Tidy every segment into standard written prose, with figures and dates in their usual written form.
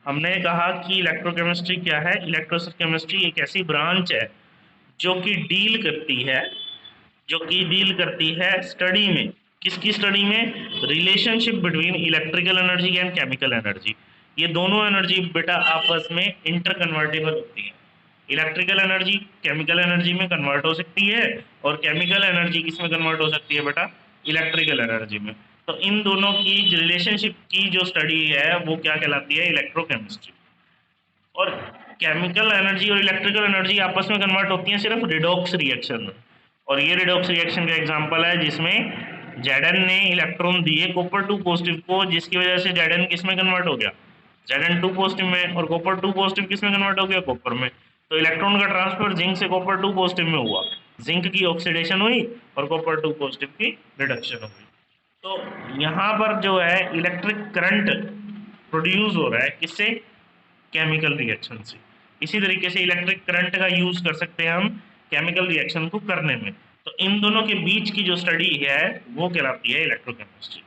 हमने कहा कि इलेक्ट्रोकेमिस्ट्री क्या है। इलेक्ट्रोकेमिस्ट्री एक ऐसी ब्रांच है जो कि डील करती है स्टडी में। किसकी स्टडी में? Relationship between electrical energy and chemical energy. ये दोनों एनर्जी बेटा आपस में इंटर कन्वर्टेबल होती है। इलेक्ट्रिकल एनर्जी केमिकल एनर्जी में कन्वर्ट हो सकती है और केमिकल एनर्जी किस में कन्वर्ट हो सकती है बेटा? इलेक्ट्रिकल एनर्जी में। तो इन दोनों की रिलेशनशिप की जो स्टडी है वो क्या कहलाती है? इलेक्ट्रोकेमिस्ट्री। और केमिकल एनर्जी और इलेक्ट्रिकल एनर्जी आपस में कन्वर्ट होती हैं सिर्फ रिडॉक्स रिएक्शन में। और ये रिडॉक्स रिएक्शन का एग्जांपल है जिसमें Zn ने इलेक्ट्रॉन दिए कॉपर 2 पॉजिटिव को, जिसकी वजह से Zn किस में कन्वर्ट हो गया? Zn 2 पॉजिटिव में। और कॉपर 2 पॉजिटिव किस में कन्वर्ट हो गया? कॉपर में। तो इलेक्ट्रॉन का ट्रांसफर जिंक से कॉपर 2 पॉजिटिव में हुआ, जिंक की ऑक्सीडेशन हुई और कॉपर 2 पॉजिटिव की रिडक्शन हुई। तो यहाँ पर जो है इलेक्ट्रिक करंट प्रोड्यूस हो रहा है किससे? केमिकल रिएक्शन से। इसी तरीके से इलेक्ट्रिक करंट का यूज कर सकते हैं हम केमिकल रिएक्शन को करने में। तो इन दोनों के बीच की जो स्टडी है वो कहलाती है इलेक्ट्रोकेमिस्ट्री।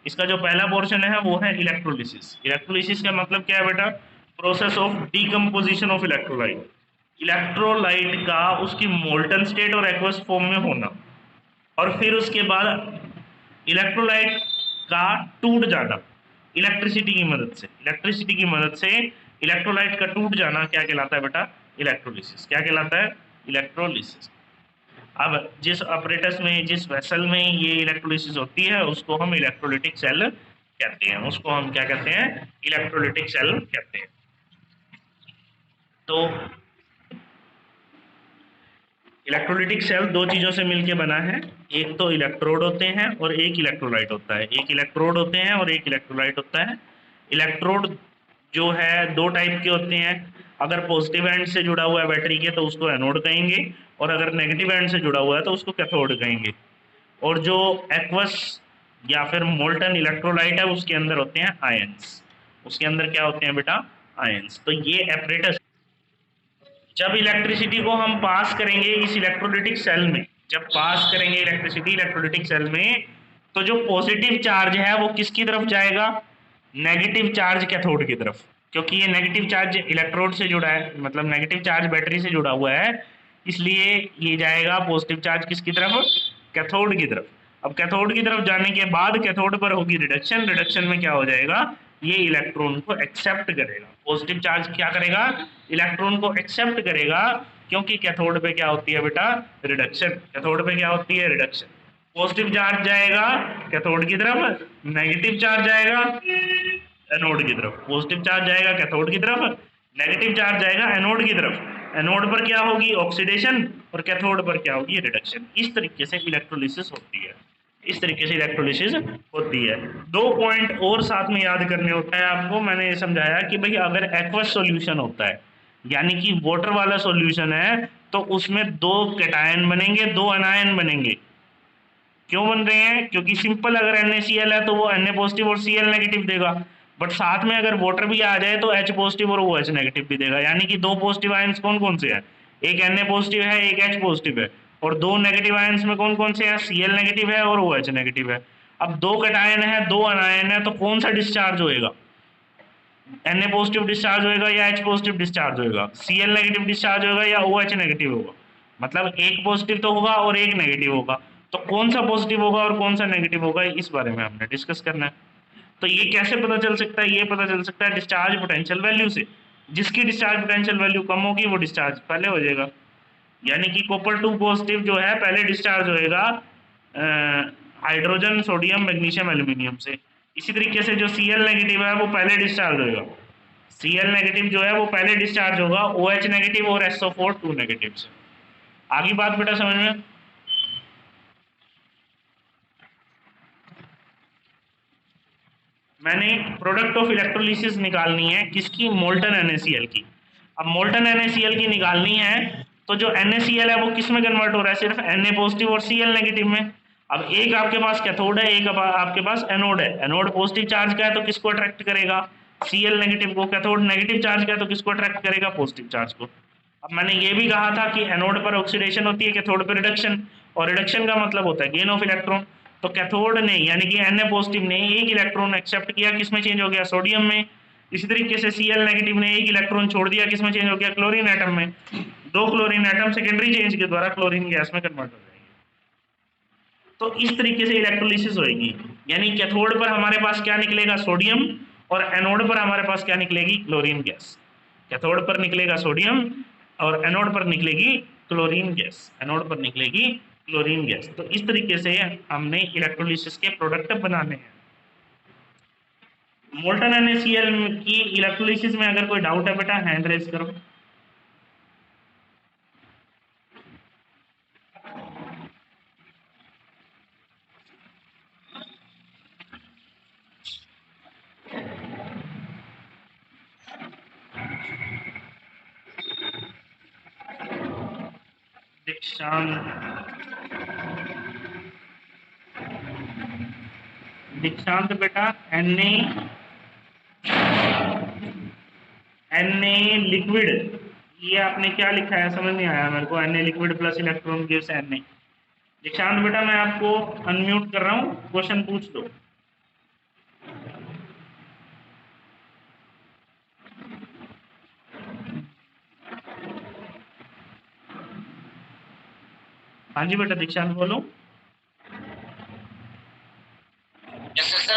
इसका जो पहला पोर्शन है वो है इलेक्ट्रोलिसिस। इलेक्ट्रोलिसिस का मतलब क्या है बेटा? Process of decomposition of electrolyte. Electrolyte का उसकी मोल्टन स्टेट और एक्वस फॉर्म में होना, और फिर उसके बाद इलेक्ट्रोलाइट का टूट जाना इलेक्ट्रिसिटी की मदद से। इलेक्ट्रिसिटी की मदद से इलेक्ट्रोलाइट का टूट जाना क्या कहलाता है बेटा? इलेक्ट्रोलिसिस। क्या कहलाता है? इलेक्ट्रोलिसिस। अब जिस अपरेटस में, जिस वेसल में ये इलेक्ट्रोलिसिस होती है उसको हम इलेक्ट्रोलिटिक सेल कहते हैं। उसको हम क्या कहते हैं? इलेक्ट्रोलिटिक सेल कहते हैं। तो इलेक्ट्रोलिटिक सेल दो चीजों से मिलकर बना है। एक तो इलेक्ट्रोड होते हैं और एक इलेक्ट्रोलाइट होता है। एक इलेक्ट्रोड होते हैं और एक इलेक्ट्रोलाइट होता है। इलेक्ट्रोड जो है दो टाइप के होते हैं। अगर पॉजिटिव एंड से जुड़ा हुआ है बैटरी के तो उसको एनोड कहेंगे, और अगर नेगेटिव एंड से जुड़ा हुआ है तो उसको कैथोड कहेंगे। और जो एक्वस या फिर मोल्टन इलेक्ट्रोलाइट है उसके अंदर होते हैं आयंस। उसके अंदर क्या होते हैं बेटा? आयंस। तो ये एपरेटस जब इलेक्ट्रिसिटी को हम पास करेंगे इस इलेक्ट्रोलिटिक सेल में, जब पास करेंगे इलेक्ट्रिसिटी इलेक्ट्रोलिटिक सेल में, तो जो पॉजिटिव चार्ज है वो किसकी तरफ जाएगा? नेगेटिव चार्ज कैथोड की तरफ। क्योंकि ये नेगेटिव चार्ज इलेक्ट्रोड से जुड़ा है, मतलब नेगेटिव चार्ज बैटरी से जुड़ा हुआ है, इसलिए ये जाएगा पॉजिटिव चार्ज किसकी तरफ? कैथोड की तरफ। अब कैथोड की तरफ जाने के बाद कैथोड पर होगी रिडक्शन। रिडक्शन में क्या हो जाएगा? ये इलेक्ट्रॉन को एक्सेप्ट करेगा। पॉजिटिव चार्ज क्या करेगा? इलेक्ट्रॉन को एक्सेप्ट करेगा, क्योंकि कैथोड पे क्या होती है बेटा? रिडक्शन। कैथोड पे क्या होती है? रिडक्शन। पॉजिटिव चार्ज जाएगा कैथोड की तरफ, नेगेटिव चार्ज जाएगा एनोड की तरफ। पॉजिटिव चार्ज जाएगा कैथोड की तरफ, नेगेटिव चार्ज जाएगा एनोड की तरफ। एनोड पर क्या होगी? ऑक्सीडेशन, और कैथोड पर क्या होगी? रिडक्शन। इस तरीके से इलेक्ट्रोलिसिस होती है। इस तरीके से इलेक्ट्रोलिसिस होती है। दो पॉइंट और साथ में याद करने होता है आपको। मैंने ये समझाया कि भाई अगर एक्वस सॉल्यूशन होता है, यानी कि वाटर वाला सॉल्यूशन है, तो उसमें दो कैटायन बनेंगे, दो एनायन बनेंगे। क्यों बन रहे हैं? क्योंकि सिंपल अगर NaCl है तो वो Na पॉजिटिव और Cl नेगेटिव देगा, बट साथ में अगर वाटर भी आ जाए तो H पॉजिटिव और OH नेगेटिव भी देगा। यानी कि दो पॉजिटिव आयंस कौन कौन से हैं? एक Na पॉजिटिव है, एक H पॉजिटिव है। और दो नेगेटिव आयंस में कौन कौन से हैं? Cl नेगेटिव है और OH नेगेटिव है। अब दो कैटायन है, दो अनायन है, तो कौन सा डिस्चार्ज होएगा? Na पॉजिटिव डिस्चार्ज होएगा या H पॉजिटिव डिस्चार्ज होएगा? Cl नेगेटिव डिस्चार्ज होएगा या OH नेगेटिव होगा? मतलब एक पॉजिटिव तो होगा और एक नेगेटिव होगा। तो कौन सा पॉजिटिव होगा और कौन सा नेगेटिव होगा, इस बारे में हमने डिस्कस करना है। तो ये कैसे पता चल सकता है? ये पता चल सकता है डिस्चार्ज पोटेंशियल वैल्यू से। जिसकी डिस्चार्ज पोटेंशियल वैल्यू कम होगी वो डिस्चार्ज पहले हो जाएगा। यानी कि कॉपर 2 पॉजिटिव जो है पहले डिस्चार्ज होएगा हाइड्रोजन, सोडियम, मैग्नीशियम, एल्यूमिनियम से। इसी तरीके से जो Cl नेगेटिव है वो पहले डिस्चार्ज होएगा। Cl नेगेटिव जो है वो पहले डिस्चार्ज होगा OH नेगेटिव और SO4 2 नेगेटिव से। आगे बात बेटा समझ में? मैंने प्रोडक्ट ऑफ इलेक्ट्रोलिसिस निकालनी है किसकी? मोल्टन NaCl की। अब मोल्टन NaCl की निकालनी है तो जो NaCl है वो किस में कन्वर्ट हो रहा है? सिर्फ Na पॉजिटिव और Cl नेगेटिव में। अब एक आपके पास कैथोड है, एक आपके पास एनोड है। एनोड पॉजिटिव चार्ज का है तो किसको अट्रैक्ट करेगा? Cl नेगेटिव को। कैथोड नेगेटिव चार्ज का है तो किसको अट्रैक्ट करेगा? पॉजिटिव चार्ज को। अब मैंने ये भी कहा था कि एनोड पर ऑक्सीडेशन होती है, कैथोड पर रिडक्शन, और रिडक्शन का मतलब होता है गेन ऑफ इलेक्ट्रॉन। तो कैथोड ने यानी कि Na पॉजिटिव ने एक इलेक्ट्रॉन एक्सेप्ट किया, किसमें चेंज हो गया? सोडियम में। इसी तरीके से Cl नेगेटिव ने एक इलेक्ट्रॉन छोड़ दिया, किसमें चेंज हो गया, क्लोरीन एटम में। 2 क्लोरीन एटम सेकेंडरी चेंज के द्वारा क्लोरीन गैस में कन्वर्ट हो जाएंगे। तो इस तरीके से इलेक्ट्रोलिसिस होएगी, यानी कैथोड पर हमारे पास क्या निकलेगा, सोडियम, और एनोड पर हमारे पास क्या निकलेगी, क्लोरीन गैस। कैथोड पर निकलेगा सोडियम और एनोड पर निकलेगी क्लोरीन गैस, एनोड पर निकलेगी क्लोरीन गैस। तो इस तरीके से हमने इलेक्ट्रोलिसिस के प्रोडक्ट बनाने हैं। मोल्टन NaCl की इलेक्ट्रोलिसिस में अगर कोई डाउट है बेटा हैंड रेज करो। दीक्षांत बेटा Na लिक्विड, ये आपने क्या लिखा है समझ नहीं आया मेरे को। Na liquid plus electron gives Na। दीक्षांत बेटा मैं आपको अनम्यूट कर रहा हूँ, क्वेश्चन पूछ दो। हाँ जी बेटा दीक्षांत बोलो।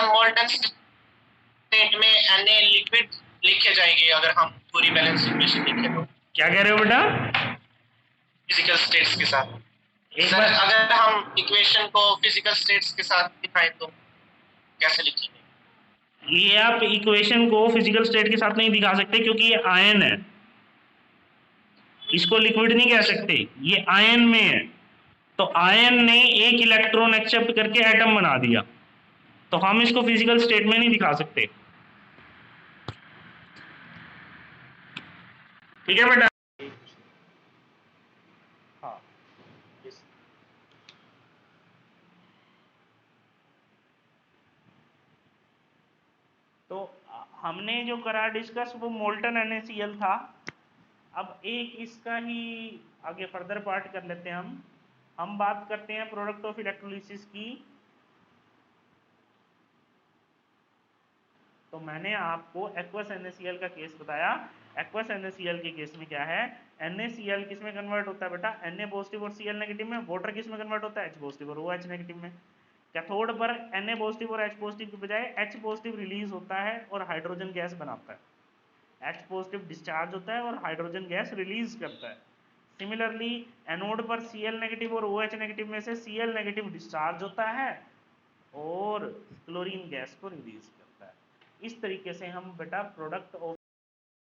मोल्टन स्टेट में Na लिक्विड लिखे जाएंगे अगर हम पूरी बैलेंस इक्वेशन लिखें तो। क्या कह रहे हो बेटा? फिजिकल स्टेट्स के साथ। एक बार अगर हम इक्वेशन को फिजिकल स्टेट्स के साथ दिखाएं तो कैसे लिखेंगे? ये आप इक्वेशन को फिजिकल स्टेट के साथ नहीं दिखा सकते क्योंकि ये आयन है, इसको लिक्विड नहीं कह सकते, ये आयन में है। तो आयन ने एक इलेक्ट्रॉन एक्सेप्ट करके एटम बना दिया, तो हम इसको फिजिकल स्टेट में नहीं दिखा सकते। ठीक है बेटा? हाँ तो हमने जो करा डिस्कस वो मोल्टन NaCl था। अब एक इसका ही आगे फर्दर पार्ट कर लेते हैं हम बात करते हैं प्रोडक्ट ऑफ इलेक्ट्रोलिसिस की। तो मैंने आपको एक्वस NaCl का केस बताया। एक्वस NaCl के केस में क्या है, NaCl किस में कन्वर्ट होता है बेटा, Na पॉजिटिव और Cl नेगेटिव में। वाटर किस में कन्वर्ट होता है, H पॉजिटिव और OH नेगेटिव में। कैथोड पर Na पॉजिटिव और H पॉजिटिव के बजाय H पॉजिटिव रिलीज होता है और हाइड्रोजन गैस बनाता है। H पॉजिटिव डिस्चार्ज होता है और हाइड्रोजन गैस रिलीज करता है। सिमिलरली एनोड पर Cl नेगेटिव और OH नेगेटिव में से Cl नेगेटिव डिस्चार्ज होता है और क्लोरीन गैस को रिलीज करता है। इस तरीके से हम बेटा प्रोडक्ट ऑफ